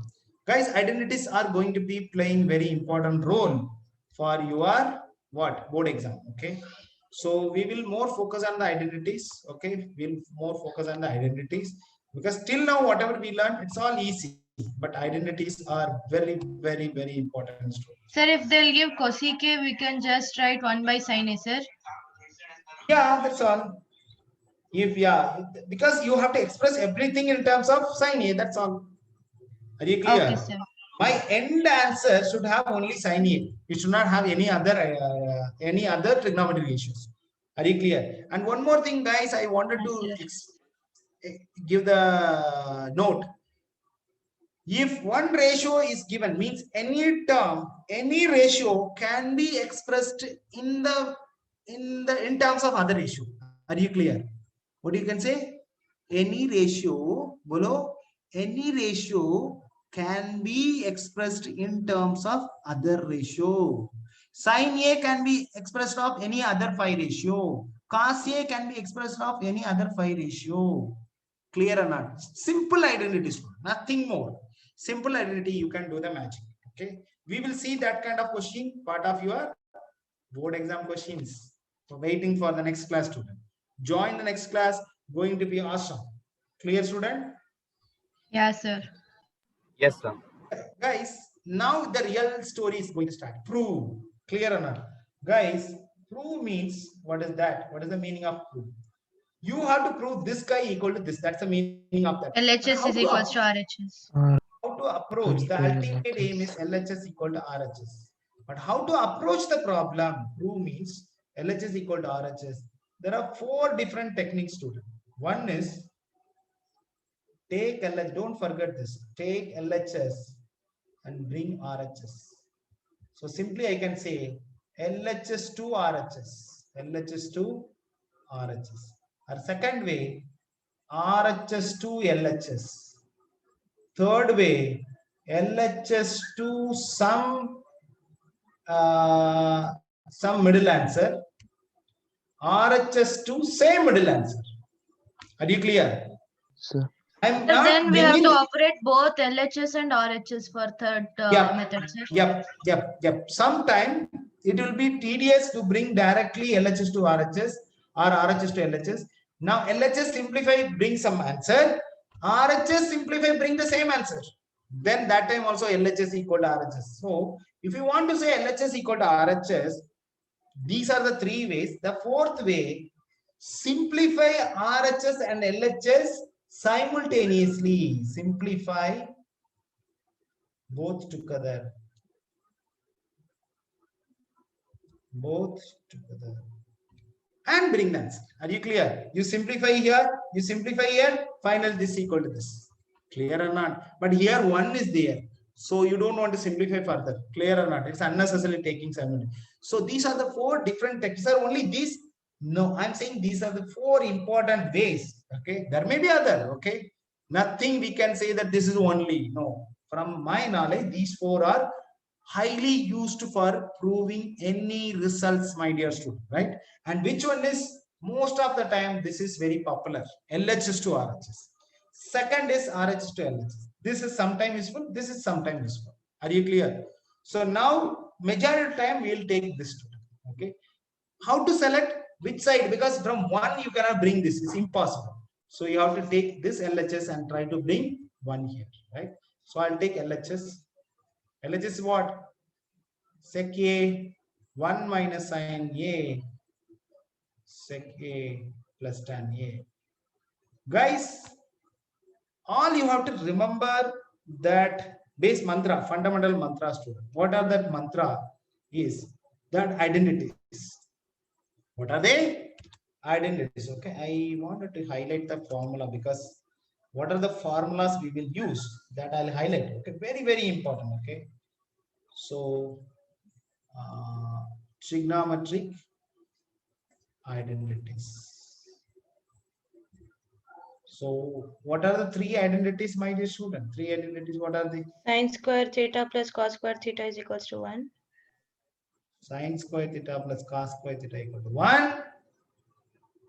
Guys, identities are going to be playing very important role for your what? Board exam. Okay. So we will more focus on the identities. Okay. We'll more focus on the identities because till now, whatever we learned, it's all easy. But identities are very, very, very important. Sir, if they'll give cosec A, we can just write 1 by sin A, sir. Yeah, that's all. If because you have to express everything in terms of sin A, that's all. Are you clear? Okay, sir. My end answer should have only sin A. It should not have any other trigonometric ratios. Are you clear? And one more thing, guys, I wanted to give the note. If one ratio is given, means any term, any ratio can be expressed in terms of other ratio. Are you clear? What you can say? Any ratio, bolo, any ratio can be expressed in terms of other ratio. Sin A can be expressed of any other phi ratio. Cos A can be expressed of any other phi ratio. Clear or not? Simple identity, nothing more. Simple identity, you can do the magic. Okay. We will see that kind of question, part of your board exam questions. So waiting for the next class, student. Join the next class, going to be awesome. Clear, student? Yeah, sir. Yes, sir. Guys, now the real story is going to start. Prove. Clear or not? Guys, prove means, what is that? What is the meaning of prove? You have to prove this guy equal to this. That's the meaning of that. LHS is equals to RHS. How to to approach, the Simple ultimate aim is LHS equal to RHS. But how to approach the problem? Prove means LHS equal to RHS. There are 4 different techniques to it. One is take LHS, don't forget this, take LHS and bring RHS. So simply I can say LHS to RHS, LHS to RHS. Or second way, RHS to LHS. Third way, LHS to some middle answer, RHS to same middle answer. Are you clear? Sir. I'm But not then we have to bringing. operate both LHS and RHS for third Yeah. method, sir. Yep. Sometime it will be tedious to bring directly LHS to RHS or RHS to LHS. Now LHS simplify, bring some answer. RHS simplify, bring the same answer. Then that time also LHS equal to RHS. So if you want to say LHS equal to RHS, these are the 3 ways. The 4th way, simplify RHS and LHS simultaneously. Simplify both together. Both together. And bring the answer. Are you clear? You simplify here, final this equal to this. Clear or not? But here 1 is there. So you don't want to simplify further. Clear or not? It's unnecessarily taking 7. So these are the 4 different techniques. Are only these? No, I'm saying these are the 4 important ways. Okay. There may be other. Okay. Nothing we can say that this is only. No. From my knowledge, these 4 are highly used for proving any results, my dear student, right? And which one is most of the time this is very popular? LHS to RHS. Second is RHS to LHS. This is sometimes useful, this is sometimes useful. Are you clear? So now majority of time we will take this student. Okay. How to select which side? Because from 1 you cannot bring this, it's impossible. So you have to take this LHS and try to bring 1 here, right? So I'll take LHS. LHS is what? Sec A 1 minus sin A sec A plus tan A. Guys, all you have to remember that base mantra, fundamental mantra student. What are that mantra is? That identities. What are they? Identities. Okay. I wanted to highlight the formula because what are the formulas we will use that I'll highlight. Okay. Very, very important. Okay. So trigonometric identities. So what are the 3 identities, my dear student? 3 identities, what are they? Sin square theta plus cos square theta is equals to 1. Sin square theta plus cos square theta equal to 1.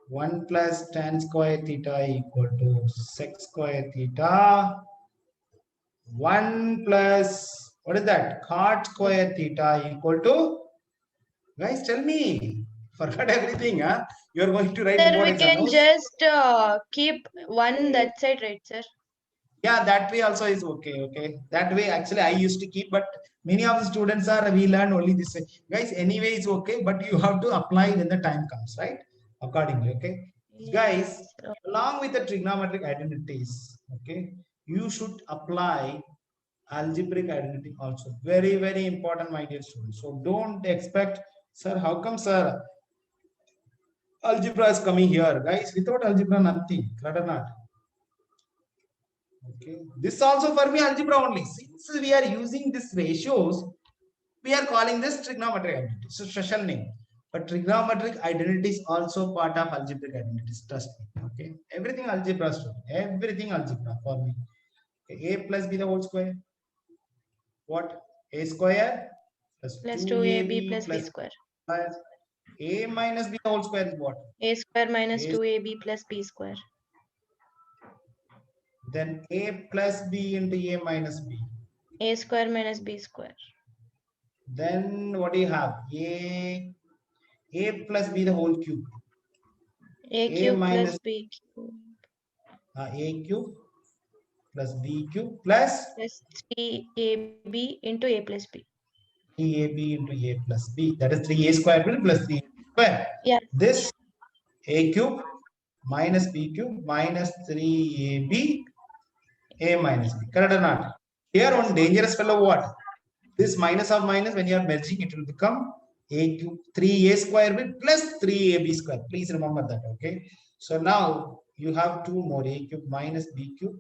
1 plus tan square theta equal to sec square theta. 1 plus, what is that? Cot square theta equal to, guys, tell me. Forgot everything, huh? You are going to write Sir, board we exam, can no? just keep 1 that side, right, sir? Yeah, that way also is okay. Okay, that way actually I used to keep, but many of the students are we learn only this way. Guys, anyway, it's okay, but you have to apply when the time comes, right? Accordingly, okay. Guys, Yes. along with the trigonometric identities, okay, you should apply algebraic identity also. Very, very important, my dear students. So don't expect, sir, how come, sir? Algebra is coming here, guys. Without algebra, nothing. Correct or not? Okay. This also for me algebra only. Since we are using these ratios, we are calling this trigonometric identity. So special name. But trigonometric identity is also part of algebraic identities. Trust me. Okay. Everything algebra, everything algebra for me. Okay. A plus B the whole square. What? A square plus 2ab plus b square. plus A minus B the whole square is what? A square minus A- 2ab plus b square. Then A plus B into A minus B. A square minus b square. Then what do you have? A plus B the whole cube. A A cube minus- plus b cube A cube plus B cube plus plus 3ab into a plus b. 3AB into A plus B. That is 3A square plus 3 square. Yeah. This A cube minus B cube minus 3AB A minus B. Correct or not? Here one dangerous fellow what? This minus of minus, when you are merging, it will become a cube 3a square with plus 3ab square. Please remember that. Okay. So now you have two more, a cube minus b cube.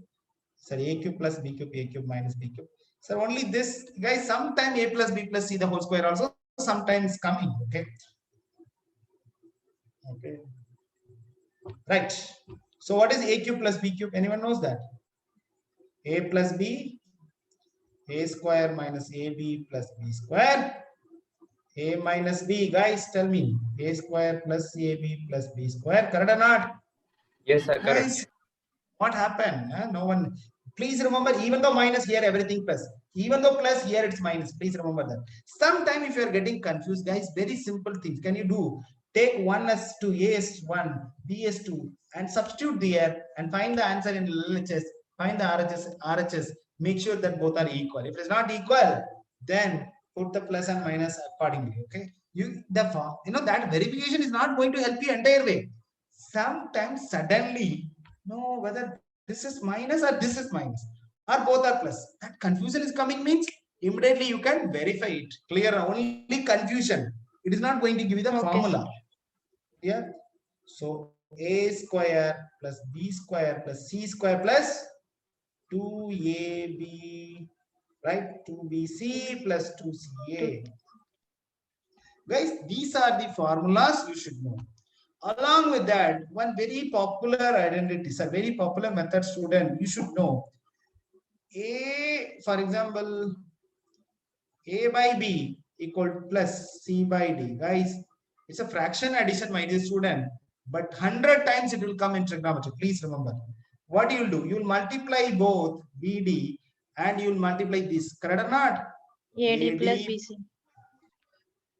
Sorry, a cube plus b cube, a cube minus b cube. So only this, guys, sometime a plus b plus c the whole square also sometimes coming. Okay. Okay. Right. So what is a cube plus b cube? Anyone knows that? A plus b, a square minus ab plus b square. A minus b, guys, tell me. A square plus ab plus b square. Correct or not? Yes, sir. Correct. Guys, what happened? No one. Please remember, even though minus here, everything plus. Even though plus here, it's minus. Please remember that. Sometime if you are getting confused, guys, very simple things. Can you do? Take 1 as 2, a as 1, b as 2, and substitute there and find the answer in LHS. Find the RHS. Make sure that both are equal. If it's not equal, then put the plus and minus accordingly. Okay. That verification is not going to help you entire way. Sometimes suddenly, no, whether this is minus or this is minus or both are plus. That confusion is coming means immediately you can verify it. Clear, only confusion. It is not going to give you the formula. Yeah. So a square plus b square plus c square plus 2ab, right? 2bc plus 2ca. Guys, these are the formulas you should know. Along with that, one very popular identity, a very popular method, student, you should know. A, for example, a by b equal to plus c by d. Guys, it's a fraction addition, my dear student, but 100 times it will come in trigonometry. Please remember. What you will do? You will multiply both bd and you will multiply this. Correct or not? AD plus BC.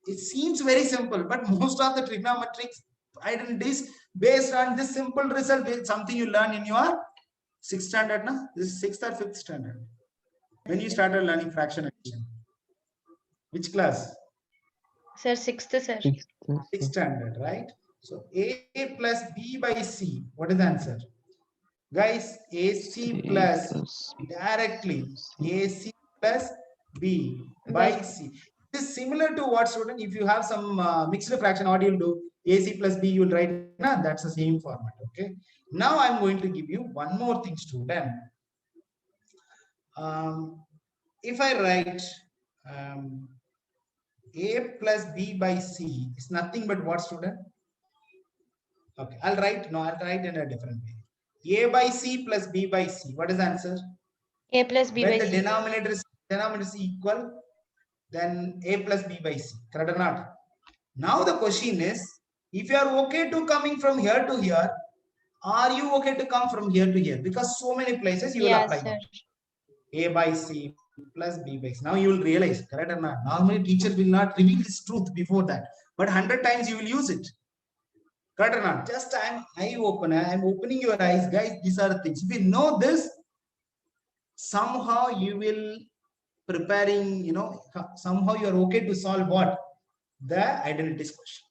It seems very simple, but most of the trigonometric identities based on this simple result is something you learn in your 6th standard. No? This is 6th or 5th standard. When you started learning fraction addition. Which class? Sir, 6th, sir. 6th standard, right? So a plus b by c. What is the answer? Guys, AC plus directly AC plus b by c. It is similar to what, student? If you have some mixed fraction, what you'll do? AC plus b, you will write. Nah, that's the same format. Okay. Now I'm going to give you one more thing, student. If I write a plus b by c is nothing but what, student? Okay, I'll write in a different way. A by c plus b by c. What is the answer? A plus B when by the C. denominator is equal, then a plus b by c. Correct or not? Now the question is, if you are okay to coming from here to here, are you okay to come from here to here? Because so many places you will apply Sir. a by c plus b by c. Now you will realize, correct or not? Normally teacher will not reveal this truth before that, but 100 times you will use it. Correct or not? Just I'm eye opener. I'm opening your eyes, guys. These are the things. If you know this, somehow you will preparing, somehow you are okay to solve what? The identities question.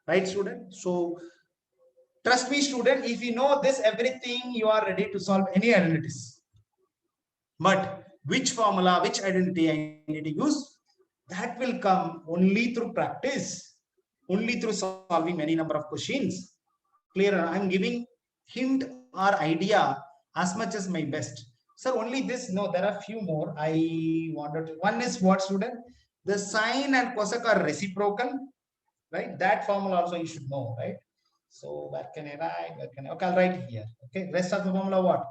Right, student? So trust me, student, if you know this, everything, you are ready to solve any identities. But which formula, which identity I need to use, that will come only through practice. Only through solving many number of questions. Clear? I'm giving hint or idea as much as my best. So only this, no, there are few more. I wanted to, one is what, student? The sine and cosec are reciprocal, right? That formula also you should know, right? So where can I write? Okay, I'll write here. Okay, rest of the formula what?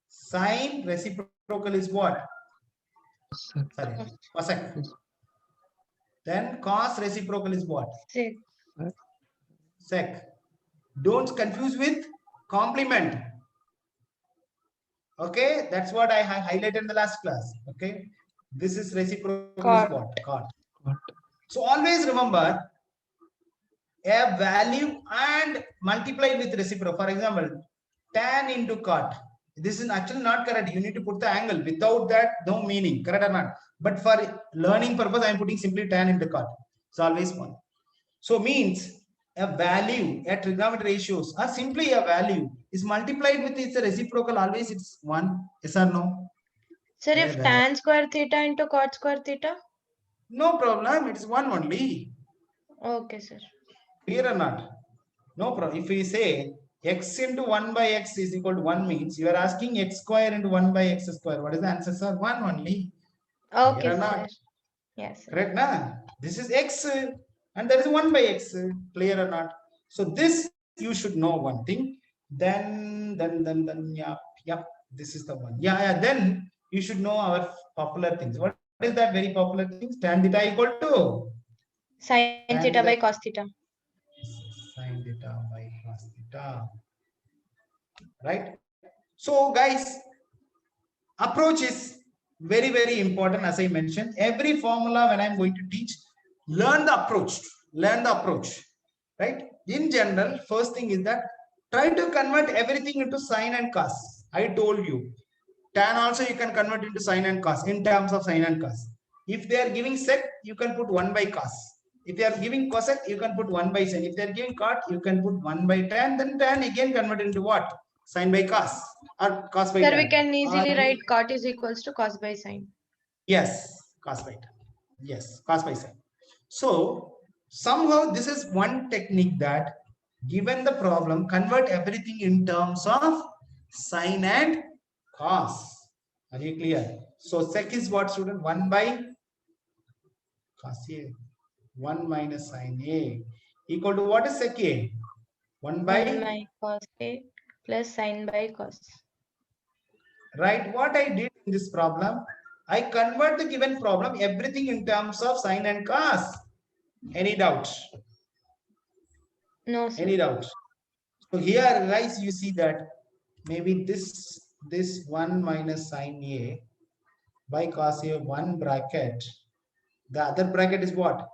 Sine reciprocal is what? Sorry, cosec. Then cos reciprocal is what? Sec. Don't confuse with complement. Okay, that's what I highlighted in the last class. Okay, this is reciprocal is what? Cot. So always remember a value and multiply with reciprocal. For example, tan into cot. This is actually not correct. You need to put the angle. Without that, no meaning. Correct or not? But for learning purpose, I am putting simply tan into cot. It's always one. So means a value, a trigonometry ratios, or simply a value is multiplied with its reciprocal. Always it's one. Yes or no? Sir, if Yeah, tan square theta into cot square theta? no problem. It is one only. Okay, sir. Clear or not? No problem. If we say x into 1 by x is equal to 1 means you are asking x square into 1 by x square. What is the answer, sir? 1 only. Okay, Clear or sir. not? Yes, sir. Correct, na? This is x and there is 1 by x. Clear or not? So this you should know one thing. Then, yeah. This is the one. Yeah. Then you should know our popular things. What is that very popular thing? Tan theta equal to Sin tan theta by cos theta. Sin theta by cos theta. Right? So, guys, approach is very, very important. As I mentioned, every formula when I'm going to teach, learn the approach. Learn the approach. Right? In general, first thing is that try to convert everything into sine and cos. I told you. Tan also you can convert into sine and cos in terms of sine and cos. If they are giving sec, you can put 1 by cos. If they are giving cosec, you can put 1 by sin. If they are giving cot, you can put 1 by tan. Then tan again convert into what? Sine by cos or cos by Sir, tan. we can easily Or- write cot is equals to cos by sin. Yes, cos by tan. Yes, cos by sin. So somehow this is one technique that given the problem, convert everything in terms of sine and cos. Are you clear? So sec is what, student? 1 by cos A. 1 minus sine A equal to what is sec A? 1 1 by, by cos A plus sin by cos. right? What I did in this problem, I convert the given problem, everything in terms of sine and cos. Any doubts? No, sir. Any doubts? So here, guys, you see that maybe this 1 minus sine A by cos A 1 bracket. The other bracket is what?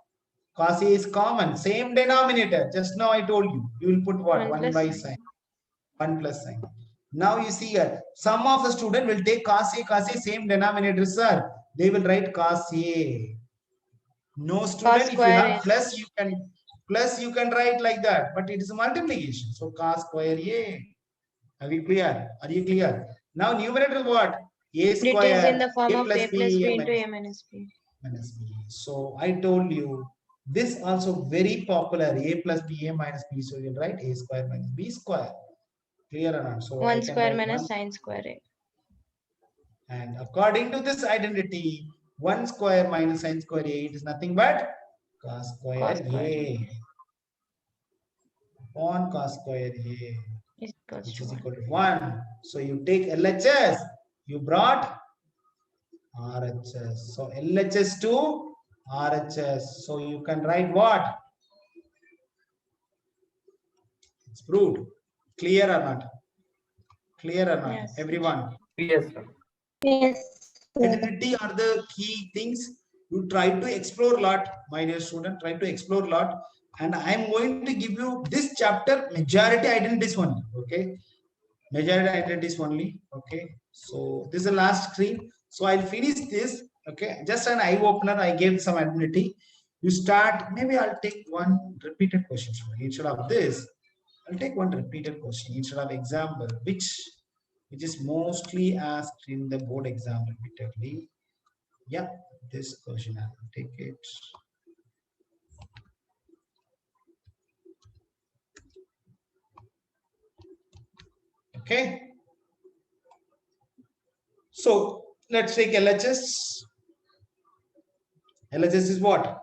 Cos A is common, same denominator. Just now I told you, you will put what? 1 1 plus by sin. sine. 1 plus sine. Now you see here, some of the student will take cos A, same denominator, sir. They will write cos A. No student, if you square have A. plus you can write like that, but it is a multiplication. So cos square A. Are you clear? Are you clear? Now numerator is what? A It is in square, the form A of plus A plus B, B A into minus A minus B. minus B. So I told you this also very popular, A plus B, A minus B. So you'll write A square minus B square. Clear or not? So 1 I can square write minus 1. sin square A. And according to this identity, 1 square minus sin square A, it is nothing but cos square Cos square A upon cos square A, is equals which to is 1. equal to 1. So you take LHS, you brought RHS. So LHS to RHS. So you can write what? It's proved. Clear or not? Clear or not? Yes. Everyone. Yes, sir. Identity are the key things. You try to explore a lot, my dear student. Try to explore a lot. And I am going to give you this chapter majority identities only. Okay. Majority identities only. Okay. So this is the last screen. So I'll finish this. Okay. Just an eye opener. I gave some identity. You start. Maybe I'll take one repeated question instead of this. I'll take one repeated question instead of example, which is mostly asked in the board exam repeatedly. Yeah, this question I will take it. Okay. So let's take LHS. LHS is what?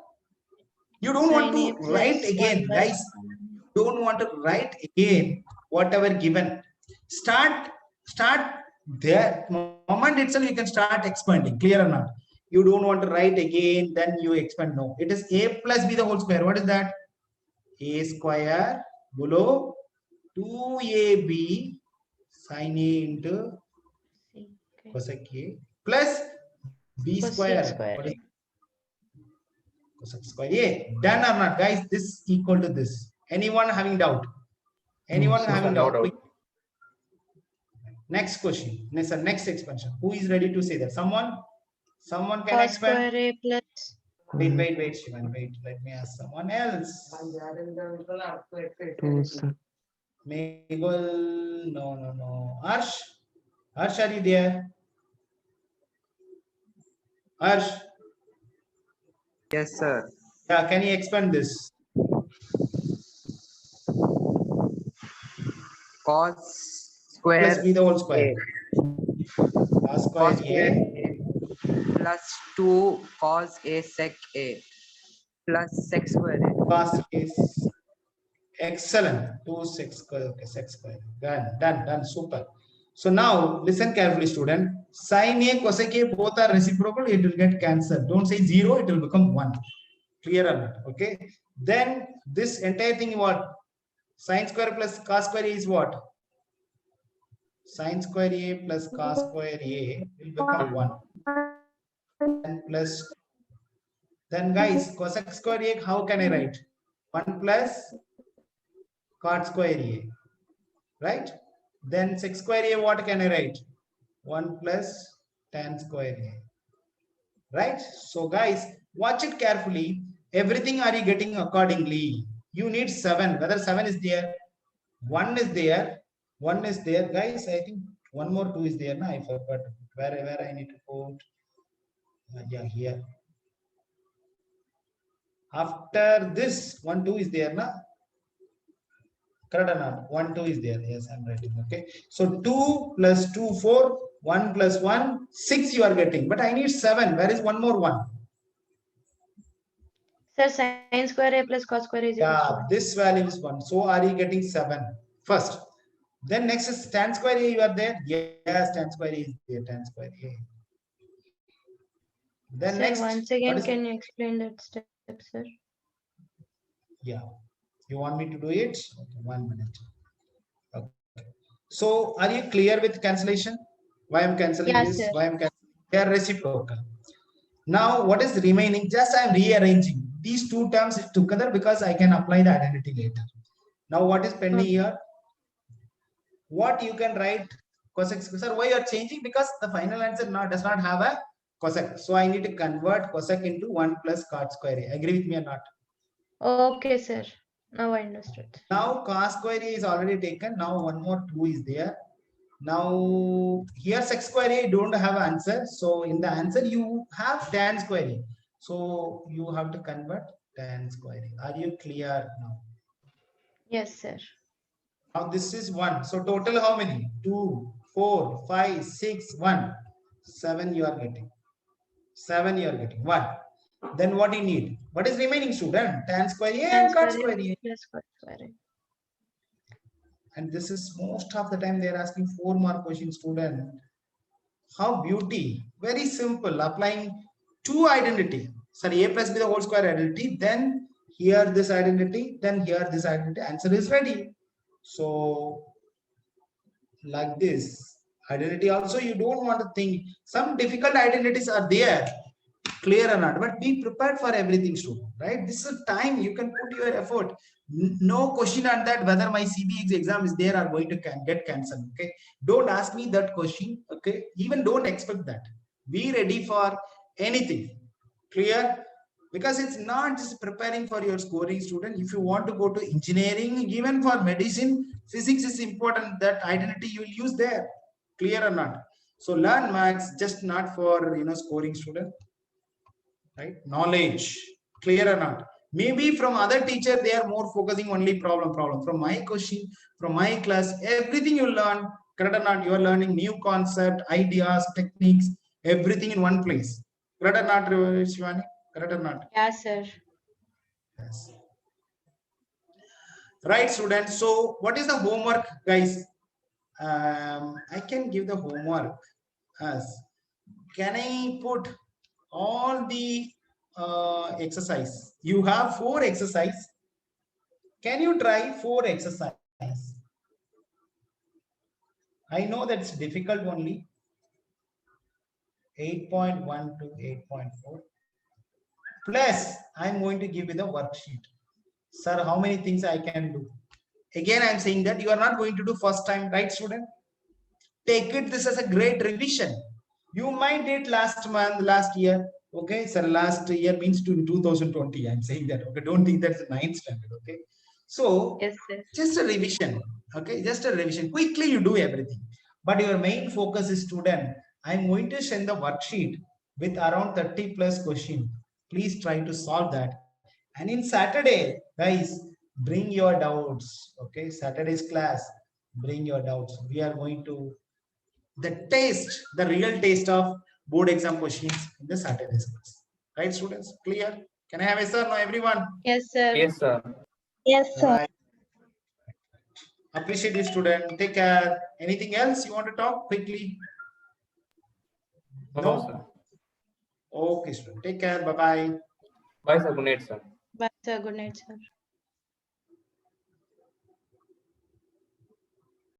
You don't want Sin A to plus write again, 1 by guys. Don't want to write again whatever given. Start there. Moment itself you can start expanding. Clear or not? You don't want to write again, then you expand. No, it is A plus B the whole square. What is that? A square below 2AB sin A into C. Okay. cosec A plus B Cosec square. square What is A. cosec square A? Done or not, guys? This equal to this. Anyone having doubt? Anyone sir. having No doubt? doubt. Quick. Next question. Next expansion. Who is ready to say that? Someone can Cos expand. square A plus Wait, Shivan. Wait. Let me ask someone else. 2, sir. Megul, no. Arsh, are you there? Harsh, Yes, sir. yeah, can you expand this? Cos Plus square b the whole square. A. Cos square Cos square a A plus 2 cos A sec A plus sec square A. cos is excellent. 2 6 square. Okay, sec square. Done. Super. So now listen carefully, student. Sin a, cosec a, both are reciprocal. It will get cancelled. Don't say 0. It will become 1. Clear or not? Okay. Then this entire thing what? Sin square plus cos square is what? Sin square a plus cos square a will become 1. And plus, then guys, cosec square a, how can I write? 1 plus cot square a, right? Then sec square a, what can I write? 1 plus tan square a, right? So guys, watch it carefully. Everything are you getting accordingly? You need 7. Whether 7 is there, 1 is there, 1 is there. Guys, I think one more 2 is there. No, I forgot where I need to put. Yeah, here. After this, 1 2 is there, na? Correct or not? 1 2 is there. Yes, I'm writing. Okay. So 2 plus 2 4, 1 plus 1 6 you are getting, but I need 7. Where is one more 1? Sir, sin square A plus cos square A is equal to Yeah, 1. this value is 1. So are you getting 7 first? Then next is tan square a, you are there. Yes, tan square a is there. Tan square a. Then Sir, next, once what again, is, can you explain that step, sir? yeah, you want me to do it? Okay, 1 minute. Okay. So are you clear with cancellation? Why I'm cancelling Yes, this? sir. Why I'm cancelling? They are reciprocal. Now what is remaining? Just I'm rearranging these two terms together because I can apply the identity later. Now what is pending here? What you can write cosec sir, why you are changing? Because the final answer does not have a cosec, so I need to convert cosec into 1 plus cot square a. Agree with me or not? Okay, sir. Now I understood. Now cos square a is already taken. Now one more 2 is there. Now here sec square a don't have answer, so in the answer you have tan square a, so you have to convert tan square a. Are you clear now? Yes, sir. Now this is 1. So total how many? 2, 4, 5, 6, 1. 7 you are getting. 7 you are getting. 1. Then what you need? What is remaining, student? Tan square A Tan and cot square square A A. plus cos square A. And this is most of the time they are asking 4 mark question, student. How beauty. Very simple. Applying two identity. Sorry, A plus B the whole square identity. Then here this identity. Then here this identity. Answer is ready. So like this identity also you don't want to think some difficult identities are there, clear or not, but be prepared for everything, student, right? This is time you can put your effort. No question on that whether my CBE exam is there or going to get cancelled. Okay, don't ask me that question. Okay, even don't expect that. Be ready for anything. Clear? Because it's not just preparing for your scoring, student. If you want to go to engineering, even for medicine, physics is important. That identity you will use there. Clear or not? So learn maths, just not for scoring, student. Right? Knowledge. Clear or not? Maybe from other teacher they are more focusing only problem. From my question, from my class, everything you learn. Correct or not? You are learning new concept, ideas, techniques, everything in one place. Correct or not, Shivani? Correct or not? Yes, sir. Yes. Right, students. So what is the homework, guys? I can give the homework as, can I put all the exercise? You have 4 exercise. Can you try 4 exercise? I know that's difficult only. 8.1 to 8.4. Plus, I'm going to give you the worksheet. Sir, how many things I can do? Again, I'm saying that you are not going to do first time, right, student? Take it this as a great revision. You might did last month, last year. Okay, sir, last year means to 2020. I'm saying that. Okay, don't think that's the 9th standard. Okay, so Yes, sir. just a revision. Okay, just a revision. Quickly you do everything. But your main focus is, student, I'm going to send the worksheet. with around 30 plus question. Please try to solve that. And in Saturday, guys, bring your doubts. Okay, Saturday's class, bring your doubts. We are going to the real taste of board exam questions in the Saturday's class. Right, students? Clear? Can I have a sir now, everyone? Yes, sir. Yes, sir. Yes, sir. Right. Appreciate it, student. Take care. Anything else you want to talk quickly? No, No? sir. Okay, student. Take care. Bye-bye. Bye, sir. Good night, sir. Bye, sir. Good night, sir.